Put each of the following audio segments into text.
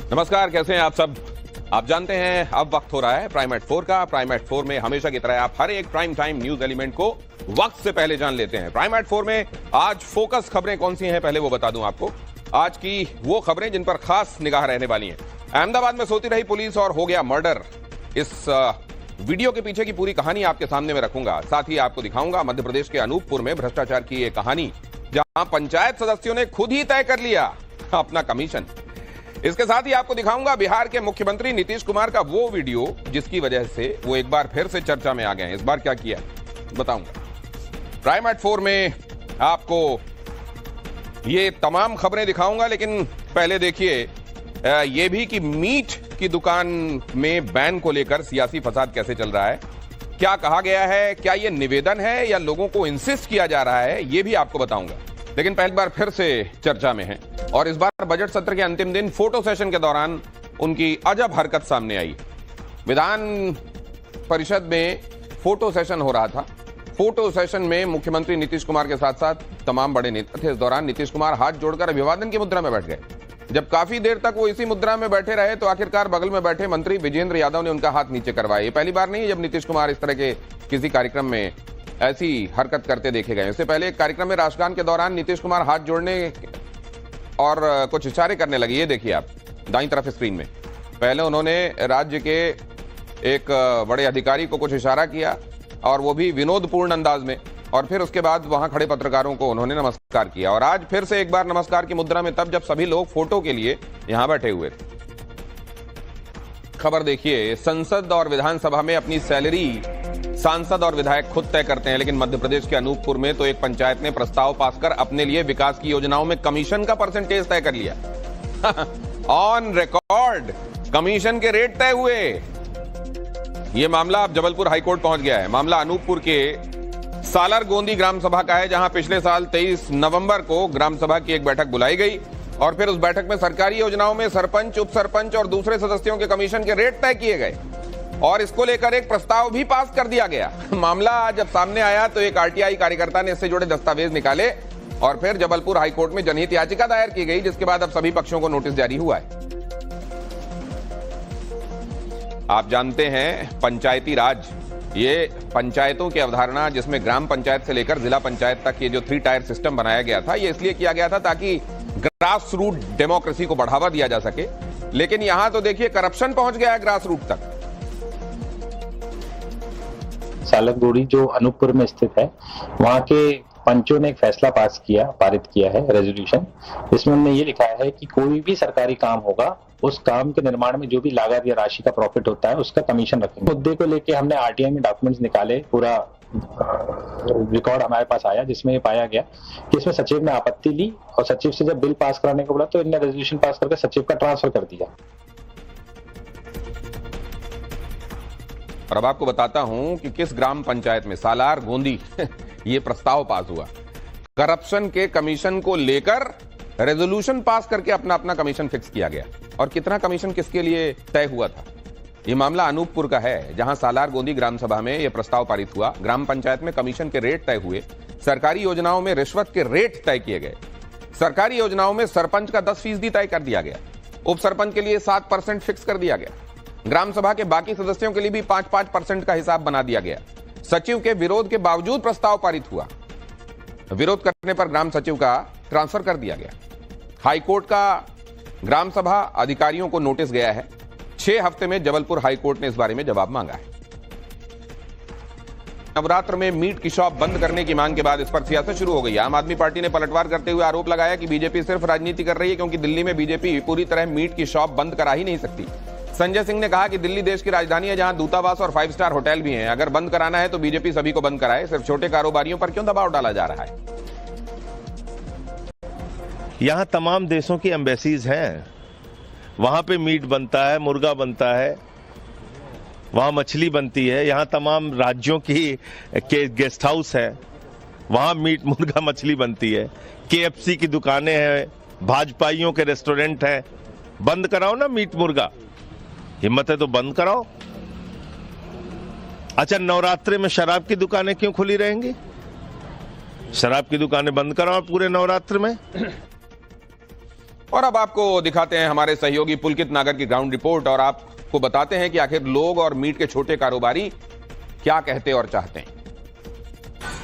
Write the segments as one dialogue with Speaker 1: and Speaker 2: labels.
Speaker 1: नमस्कार, कैसे हैं आप सब। आप जानते हैं अब वक्त हो रहा है प्राइम एट 4 का। प्राइम एट 4 में हमेशा की तरह आप हर एक प्राइम टाइम न्यूज एलिमेंट को वक्त से पहले जान लेते हैं। प्राइम एट 4 में आज फोकस खबरें कौन सी हैं पहले वो बता दूं आपको। आज की वो खबरें जिन पर खास निगाह रहने वाली हैं। अहमदाबाद में सोती रही पुलिस और हो गया मर्डर। इस वीडियो के पीछे की पूरी कहानी आपके सामने में रखूंगा। साथ ही आपको दिखाऊंगा मध्य प्रदेश के अनूपपुर में भ्रष्टाचार की एक कहानी, जहां पंचायत सदस्यों ने खुद ही तय कर लिया अपना कमीशन। इसके साथ ही आपको दिखाऊंगा बिहार के मुख्यमंत्री नीतीश कुमार का वो वीडियो जिसकी वजह से वो एक बार फिर से चर्चा में आ गए हैं। इस बार क्या किया बताऊंगा। प्राइम एट 4 में आपको ये तमाम खबरें दिखाऊंगा, लेकिन पहले देखिए ये भी कि मीट की दुकान में बैन को लेकर सियासी फसाद कैसे चल रहा है, क्या कहा गया है, क्या ये निवेदन है या लोगों को इंसिस्ट किया जा रहा है, ये भी आपको बताऊंगा। लेकिन पहली बार फिर से चर्चा में है और इस बार बजट सत्र के अंतिम दिन फोटो सेशन के दौरान उनकी अजब हरकत सामने आई। विधान परिषद में फोटो सेशन हो रहा था। फोटो सेशन में मुख्यमंत्री नीतीश कुमार के साथ साथ तमाम बड़े नेता थे। इस दौरान नीतीश कुमार हाथ जोड़कर अभिवादन की मुद्रा में बैठ गए। जब काफी देर तक वो इसी मुद्रा में बैठे रहे तो आखिरकार बगल में बैठे मंत्री विजेंद्र यादव ने उनका हाथ नीचे करवाया। ये पहली बार नहीं है जब नीतीश कुमार इस तरह के किसी कार्यक्रम में ऐसी हरकत करते देखे गए। इससे पहले एक कार्यक्रम में राष्ट्रगान के दौरान नीतीश कुमार हाथ जोड़ने और कुछ इशारे करने लगे। ये देखिए आप दाईं तरफ स्क्रीन में। पहले उन्होंने राज्य के एक बड़े अधिकारी को कुछ इशारा किया और वो भी विनोदपूर्ण अंदाज में, और फिर उसके बाद वहां खड़े पत्रकारों को उन्होंने नमस्कार किया। और आज फिर से एक बार नमस्कार की मुद्रा में तब जब सभी लोग फोटो के लिए यहां बैठे हुए थे। खबर देखिए, संसद और विधानसभा में अपनी सैलरी सांसद और विधायक खुद तय करते हैं, लेकिन मध्य प्रदेश के अनूपपुर में तो एक पंचायत ने प्रस्ताव पास कर अपने लिए विकास की योजनाओं में कमीशन का परसेंटेज तय कर लिया। ऑन रिकॉर्ड कमीशन के रेट तय हुए। यह मामला अब जबलपुर हाईकोर्ट पहुंच गया है। मामला अनूपपुर के सालार गोंदी ग्राम सभा का है, जहां पिछले साल 23 नवंबर को ग्राम सभा की एक बैठक बुलाई गई और फिर उस बैठक में सरकारी योजनाओं में सरपंच, उप सरपंच और दूसरे सदस्यों के कमीशन के रेट तय किए गए और इसको लेकर एक प्रस्ताव भी पास कर दिया गया। मामला जब सामने आया तो एक आरटीआई कार्यकर्ता ने इससे जुड़े दस्तावेज निकाले और फिर जबलपुर हाईकोर्ट में जनहित याचिका दायर की गई, जिसके बाद अब सभी पक्षों को नोटिस जारी हुआ है। आप जानते हैं पंचायती राज, ये पंचायतों की अवधारणा जिसमें ग्राम पंचायत से लेकर जिला पंचायत तक ये जो 3 टायर सिस्टम बनाया गया था, ये इसलिए किया गया था ताकि ग्रास रूट डेमोक्रेसी को बढ़ावा दिया जा सके। लेकिन यहां तो देखिए करप्शन पहुंच गया है ग्रास रूट तक।
Speaker 2: सालगोड़ी जो अनूपपुर में स्थित है, वहां के पंचों ने एक फैसला पारित किया है, रेजोल्यूशन। इसमें हमने ये लिखा है कि कोई भी सरकारी काम होगा, उस काम के निर्माण में जो भी लागत या राशि का प्रॉफिट होता है उसका कमीशन रखेंगे। मुद्दे को लेके हमने आरटीआई में डॉक्यूमेंट्स निकाले, पूरा रिकॉर्ड हमारे पास आया, जिसमें ये पाया गया कि इसमें सचिव ने आपत्ति ली और सचिव से जब बिल पास कराने को बोला तो इन्होंने रेजोल्यूशन पास करके सचिव का ट्रांसफर कर दिया।
Speaker 1: और अब आपको बताता हूं कि किस ग्राम पंचायत में सालार गोंदी ये प्रस्ताव पास हुआ। करप्शन के कमीशन को लेकर रेजोल्यूशन पास करके अपना अपना कमीशन फिक्स किया गया। और कितना कमीशन किसके लिए तय हुआ था, ये मामला अनूपपुर का है, जहां सालार गोंदी ग्राम सभा में यह प्रस्ताव पारित हुआ। ग्राम पंचायत में कमीशन के रेट तय हुए। सरकारी योजनाओं में रिश्वत के रेट तय किए गए। सरकारी योजनाओं में सरपंच का 10% तय कर दिया गया। उप सरपंच के लिए 7% फिक्स कर दिया गया। ग्राम सभा के बाकी सदस्यों के लिए भी 5-5% का हिसाब बना दिया गया। सचिव के विरोध के बावजूद प्रस्ताव पारित हुआ। विरोध करने पर ग्राम सचिव का ट्रांसफर कर दिया गया। हाईकोर्ट का ग्राम सभा अधिकारियों को नोटिस गया है। 6 हफ्ते में जबलपुर हाईकोर्ट ने इस बारे में जवाब मांगा है। नवरात्र में मीट की शॉप बंद करने की मांग के बाद इस पर सियासत शुरू हो गई। आम आदमी पार्टी ने पलटवार करते हुए आरोप लगाया कि बीजेपी सिर्फ राजनीति कर रही है, क्योंकि दिल्ली में बीजेपी पूरी तरह मीट की शॉप बंद करा ही नहीं सकती। संजय सिंह ने कहा कि दिल्ली देश की राजधानी है, जहां दूतावास और 5 स्टार होटल भी हैं। अगर बंद कराना है तो बीजेपी सभी को बंद कराए, सिर्फ छोटे कारोबारियों पर क्यों दबाव डाला जा रहा है।
Speaker 3: यहाँ तमाम देशों की एम्बेसीज हैं, वहाँ पे मीट बनता है, मुर्गा बनता है, वहाँ मछली बनती है। यहाँ तमाम राज्यों के गेस्ट हाउस है, वहाँ मीट मुर्गा मछली बनती है। KFC की दुकानें हैं, भाजपाइयों के रेस्टोरेंट हैं। बंद कराओ ना मीट मुर्गा, हिम्मत है तो बंद कराओ। अच्छा, नवरात्रि में शराब की दुकानें क्यों खुली रहेंगी? शराब की दुकानें बंद कराओ पूरे नवरात्र में।
Speaker 1: और अब आपको दिखाते हैं हमारे सहयोगी पुलकित नागर की ग्राउंड रिपोर्ट और आपको बताते हैं कि आखिर लोग और मीट के छोटे कारोबारी क्या कहते और चाहते हैं।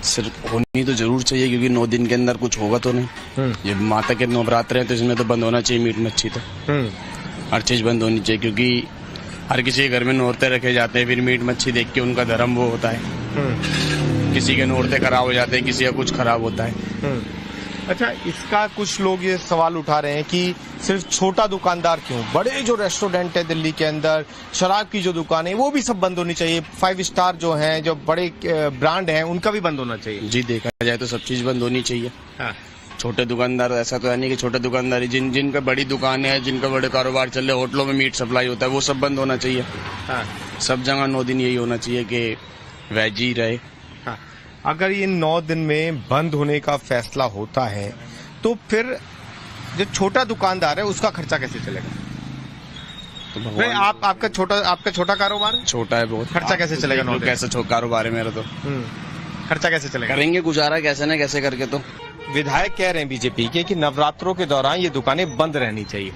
Speaker 4: सर होनी तो जरूर चाहिए क्योंकि 9 दिन के अंदर कुछ होगा तो नहीं। ये माता के नवरात्र हैं तो इसमें तो बंद होना चाहिए मीट मच्छी, तो हर चीज बंद होनी चाहिए क्योंकि हर किसी के घर में नौरते रखे जाते हैं, फिर मीट मच्छी देख के उनका धर्म वो होता है। किसी के नौरते खराब हो जाते हैं, किसी का कुछ खराब होता है।
Speaker 3: अच्छा, इसका कुछ लोग ये सवाल उठा रहे हैं कि सिर्फ छोटा दुकानदार क्यों, बड़े जो रेस्टोरेंट है दिल्ली के अंदर, शराब की जो दुकान है वो भी सब बंद होनी चाहिए। 5 स्टार जो हैं, जो बड़े ब्रांड हैं, उनका भी बंद होना चाहिए।
Speaker 4: जी देखा जाए तो सब चीज बंद होनी चाहिए।
Speaker 3: हाँ।
Speaker 4: छोटे दुकानदार ऐसा तो है नहीं कि छोटे दुकानदार जिनका बड़ी दुकान है, जिनका बड़े कारोबार चल रहे, होटलों में मीट सप्लाई होता है, वो सब बंद होना चाहिए।
Speaker 3: हाँ।
Speaker 4: सब जगह 9 दिन यही होना चाहिए कि वेज ही रहे।
Speaker 3: हाँ। अगर ये 9 दिन में बंद होने का फैसला होता है तो फिर जो छोटा दुकानदार है उसका खर्चा कैसे चलेगा?
Speaker 4: तो
Speaker 3: नहीं,
Speaker 4: भगवान
Speaker 3: आपका छोटा कारोबार है?
Speaker 4: छोटा है बहुत।
Speaker 3: खर्चा कैसे चलेगा?
Speaker 4: कैसे कारोबार है मेरा तो
Speaker 3: खर्चा कैसे चलेगा?
Speaker 4: करेंगे गुजारा कैसे न कैसे करके। तो
Speaker 3: विधायक कह रहे हैं बीजेपी के कि नवरात्रों के दौरान ये दुकानें बंद रहनी चाहिए।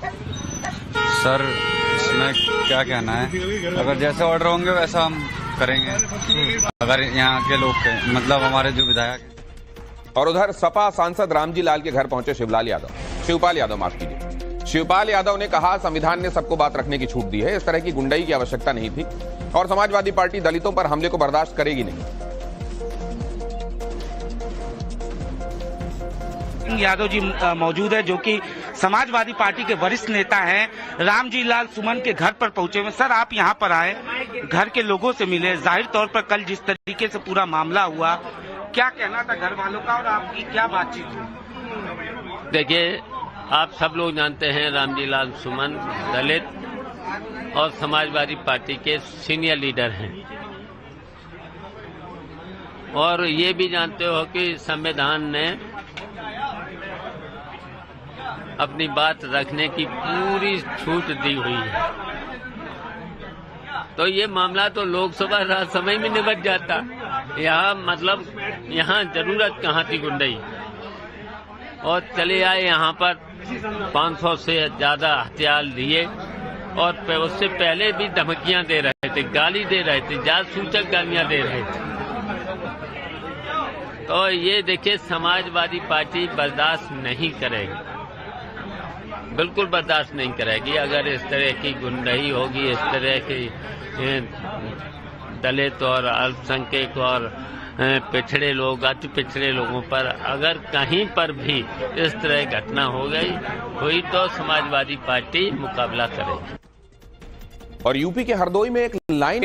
Speaker 5: सर इसमें क्या कहना है, अगर जैसे ऑर्डर होंगे वैसा हम करेंगे। अगर यहाँ के लोग मतलब हमारे जो विधायक हैं।
Speaker 1: और उधर सपा सांसद रामजी लाल के घर पहुंचे शिवपाल यादव माफ कीजिए। शिवपाल यादव ने कहा संविधान ने सबको बात रखने की छूट दी है, इस तरह की गुंडाई की आवश्यकता नहीं थी और समाजवादी पार्टी दलितों पर हमले को बर्दाश्त करेगी नहीं।
Speaker 6: यादव जी मौजूद है जो कि समाजवादी पार्टी के वरिष्ठ नेता हैं। रामजी लाल सुमन के घर पर पहुंचे हुए। सर आप यहां पर आए, घर के लोगों से मिले, जाहिर तौर पर कल जिस तरीके से पूरा मामला हुआ, क्या कहना था घर वालों का और आपकी क्या बातचीत हुई?
Speaker 7: देखिए, आप सब लोग जानते हैं रामजी लाल सुमन दलित और समाजवादी पार्टी के सीनियर लीडर हैं और ये भी जानते हो कि संविधान ने अपनी बात रखने की पूरी छूट दी हुई है, तो ये मामला तो लोकसभा राज्यसभा में निपट जाता। यहाँ जरूरत कहाँ थी गुंडई, और चले आए यहाँ पर 500 से ज्यादा हथियार लिए और उससे पहले भी धमकियां दे रहे थे, गाली दे रहे थे, जासूचक गालियां दे रहे थे। तो ये देखिए समाजवादी पार्टी बर्दाश्त नहीं करेगी, बिल्कुल बर्दाश्त नहीं करेगी। अगर इस तरह की गुंडई होगी, इस तरह की दलित और अल्पसंख्यक और पिछड़े लोग, अति पिछड़े लोगों पर अगर कहीं पर भी इस तरह घटना हुई तो समाजवादी पार्टी मुकाबला करेगी।
Speaker 1: और यूपी के हरदोई में एक लाइन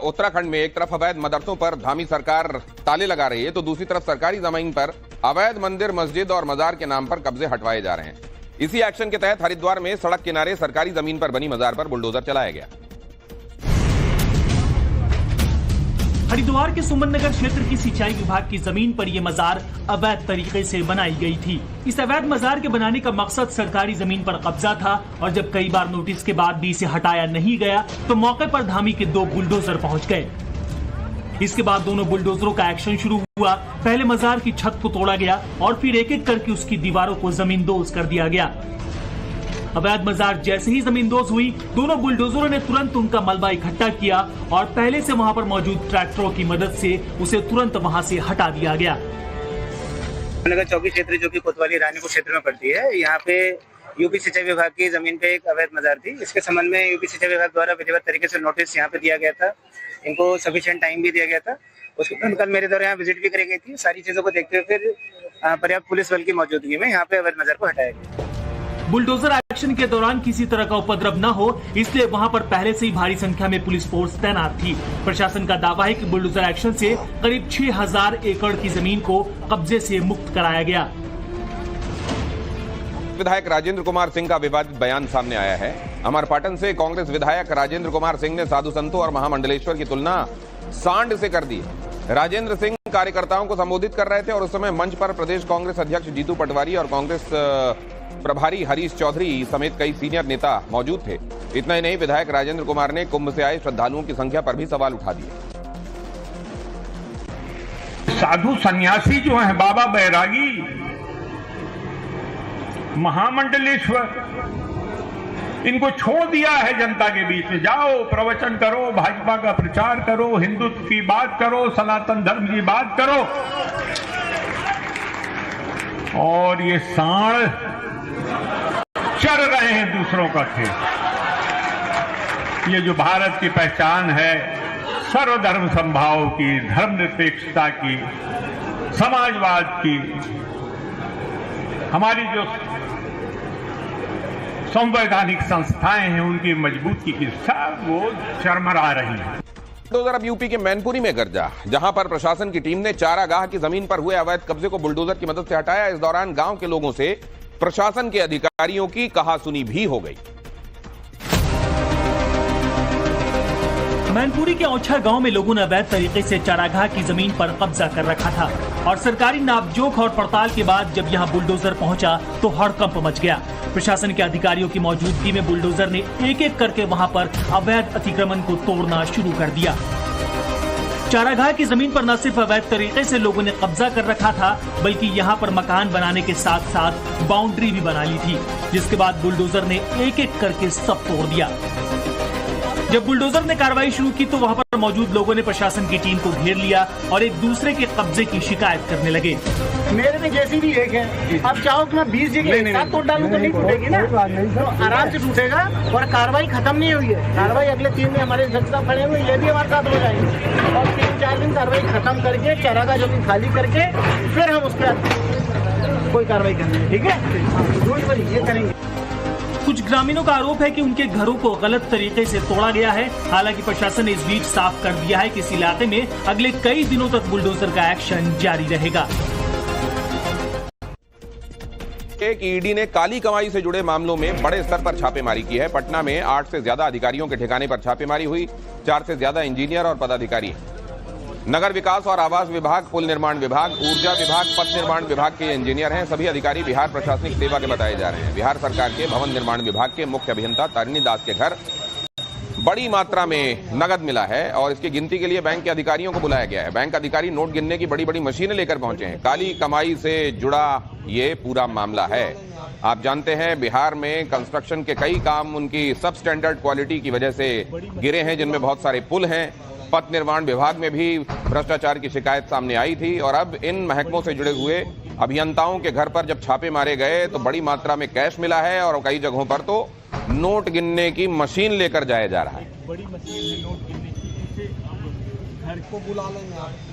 Speaker 1: उत्तराखंड में एक तरफ अवैध मदरसों पर धामी सरकार ताले लगा रही है तो दूसरी तरफ सरकारी जमीन पर अवैध मंदिर, मस्जिद और मजार के नाम पर कब्जे हटवाए जा रहे हैं। इसी एक्शन के तहत हरिद्वार में सड़क किनारे सरकारी जमीन पर बनी मजार पर बुलडोजर चलाया गया।
Speaker 8: हरिद्वार के सुमन नगर क्षेत्र की सिंचाई विभाग की जमीन पर यह मजार अवैध तरीके से बनाई गई थी। इस अवैध मजार के बनाने का मकसद सरकारी जमीन पर कब्जा था और जब कई बार नोटिस के बाद भी इसे हटाया नहीं गया तो मौके पर धामी के 2 बुलडोजर पहुंच गए। इसके बाद दोनों बुलडोजरों का एक्शन शुरू हुआ। पहले मजार की छत को तोड़ा गया और फिर एक एक करके उसकी दीवारों को जमींदोज कर दिया गया। अवैध मजार जैसे ही जमींदोज हुई, दोनों बुलडोजरों ने तुरंत उनका मलबा इकट्ठा किया और पहले से वहां पर मौजूद ट्रैक्टरों की मदद से उसे तुरंत वहां से हटा दिया गया।
Speaker 9: नगर चौकी क्षेत्र जो कि कोतवाली रानीपुर क्षेत्र में पड़ती है, यहाँ पे यूपी सिंचाई विभाग की जमीन पे एक अवैध मजार थी। इसके संबंध में यूपी सिंचाई विभाग द्वारा विधिवत तरीके से नोटिस यहाँ पे दिया गया था, इनको सफिशिएंट टाइम भी दिया गया था। उसके बाद कल मेरे द्वारा यहाँ विजिट भी करी गई थी। सारी चीजों को देखते हुए फिर पर्याप्त पुलिस बल की मौजूदगी में यहाँ पे अवैध मजार को हटाया गया।
Speaker 8: बुलडोजर एक्शन के दौरान किसी तरह का उपद्रव न हो, इसलिए वहां पर पहले से ही भारी संख्या में पुलिस फोर्स तैनात थी। प्रशासन का दावा है कि बुलडोजर एक्शन से करीब 6000 एकड़ की जमीन को कब्जे से मुक्त कराया गया।
Speaker 1: विधायक राजेंद्र कुमार सिंह का विवादित बयान सामने आया है। अमरपाटन से कांग्रेस विधायक राजेंद्र कुमार सिंह ने साधु संतों और महामंडलेश्वर की तुलना सांड से कर दी। राजेंद्र सिंह कार्यकर्ताओं को संबोधित कर रहे थे और उस समय मंच पर प्रदेश कांग्रेस अध्यक्ष जीतू पटवारी और कांग्रेस प्रभारी हरीश चौधरी समेत कई सीनियर नेता मौजूद थे। इतना ही नहीं, विधायक राजेंद्र कुमार ने कुंभ से आए श्रद्धालुओं की संख्या पर भी सवाल उठा दिए।
Speaker 10: साधु सन्यासी जो हैं, बाबा बैरागी, महामंडलेश्वर, इनको छोड़ दिया है जनता के बीच में। जाओ प्रवचन करो, भाजपा का प्रचार करो, हिंदुत्व की बात करो, सनातन धर्म की बात करो। और ये सांड चर रहे हैं दूसरों का खेल। ये जो भारत की पहचान है सर्वधर्म समभाव की, धर्मनिरपेक्षता की, समाजवाद की, हमारी जो संवैधानिक संस्थाएं हैं उनकी मजबूती की सब वो चरमरा रही है।
Speaker 1: तो अब यूपी के मैनपुरी में गर्जा, जहां पर प्रशासन की टीम ने चारागाह की जमीन पर हुए अवैध कब्जे को बुलडोजर की मदद से हटाया। इस दौरान गांव के लोगों से प्रशासन के अधिकारियों की कहासुनी भी हो गई।
Speaker 8: मैनपुरी के औछा गांव में लोगों ने अवैध तरीके से चारागाह की जमीन पर कब्जा कर रखा था और सरकारी नापजोख और पड़ताल के बाद जब यहां बुलडोजर पहुंचा तो हड़कंप मच गया। प्रशासन के अधिकारियों की मौजूदगी में बुलडोजर ने एक एक करके वहां पर अवैध अतिक्रमण को तोड़ना शुरू कर दिया। चारागाह की जमीन पर न सिर्फ अवैध तरीके से लोगों ने कब्जा कर रखा था बल्कि यहां पर मकान बनाने के साथ साथ बाउंड्री भी बना ली थी, जिसके बाद बुलडोजर ने एक एक करके सब तोड़ दिया। जब बुलडोजर ने कार्रवाई शुरू की तो वहां पर मौजूद लोगों ने प्रशासन की टीम को घेर लिया और एक दूसरे के कब्जे की शिकायत करने लगे।
Speaker 11: मेरे में जैसी भी एक है, अब चाहो तो मैं 20 जगह एक साथ तोड़ डालूं तो नहीं टूटेगी ना, तो आराम से टूटेगा। और कार्रवाई खत्म नहीं हुई है, कार्रवाई अगले 3 दिन हमारे जज साहब खड़े हुए, ये भी हमारे साथ हो जाएंगे और 3-4 दिन कार्रवाई खत्म करके चारागाह जमीन खाली करके फिर हम उसके बाद कोई कार्रवाई करेंगे। ठीक है, ये करेंगे।
Speaker 8: कुछ ग्रामीणों का आरोप है कि उनके घरों को गलत तरीके से तोड़ा गया है। हालांकि प्रशासन ने इस बीच साफ कर दिया है कि इस इलाके में अगले कई दिनों तक बुलडोजर का एक्शन जारी रहेगा।
Speaker 1: ईडी ने काली कमाई से जुड़े मामलों में बड़े स्तर पर छापेमारी की है। पटना में 8 से ज्यादा अधिकारियों के ठिकाने पर छापेमारी हुई। 4 से ज्यादा इंजीनियर और पदाधिकारी, नगर विकास और आवास विभाग, पुल निर्माण विभाग, ऊर्जा विभाग, पथ निर्माण विभाग के इंजीनियर हैं। सभी अधिकारी बिहार प्रशासनिक सेवा के बताए जा रहे हैं। बिहार सरकार के भवन निर्माण विभाग के मुख्य अभियंता तारिणी दास के घर बड़ी मात्रा में नगद मिला है और इसकी गिनती के लिए बैंक के अधिकारियों को बुलाया गया है। बैंक अधिकारी नोट गिनने की बड़ी बड़ी मशीनें लेकर पहुंचे हैं। काली कमाई से जुड़ा ये पूरा मामला है। आप जानते हैं बिहार में कंस्ट्रक्शन के कई काम उनकी सब स्टैंडर्ड क्वालिटी की वजह से गिरे हैं, जिनमें बहुत सारे पुल हैं। पथ निर्माण विभाग में भी भ्रष्टाचार की शिकायत सामने आई थी और अब इन महकमों से जुड़े हुए अभियंताओं के घर पर जब छापे मारे गए तो बड़ी मात्रा में कैश मिला है और कई जगहों पर तो नोट गिनने की मशीन लेकर जाया जा रहा है।
Speaker 11: बड़ी मशीन है नोट गिनने की, घर को बुला लेंगे आप।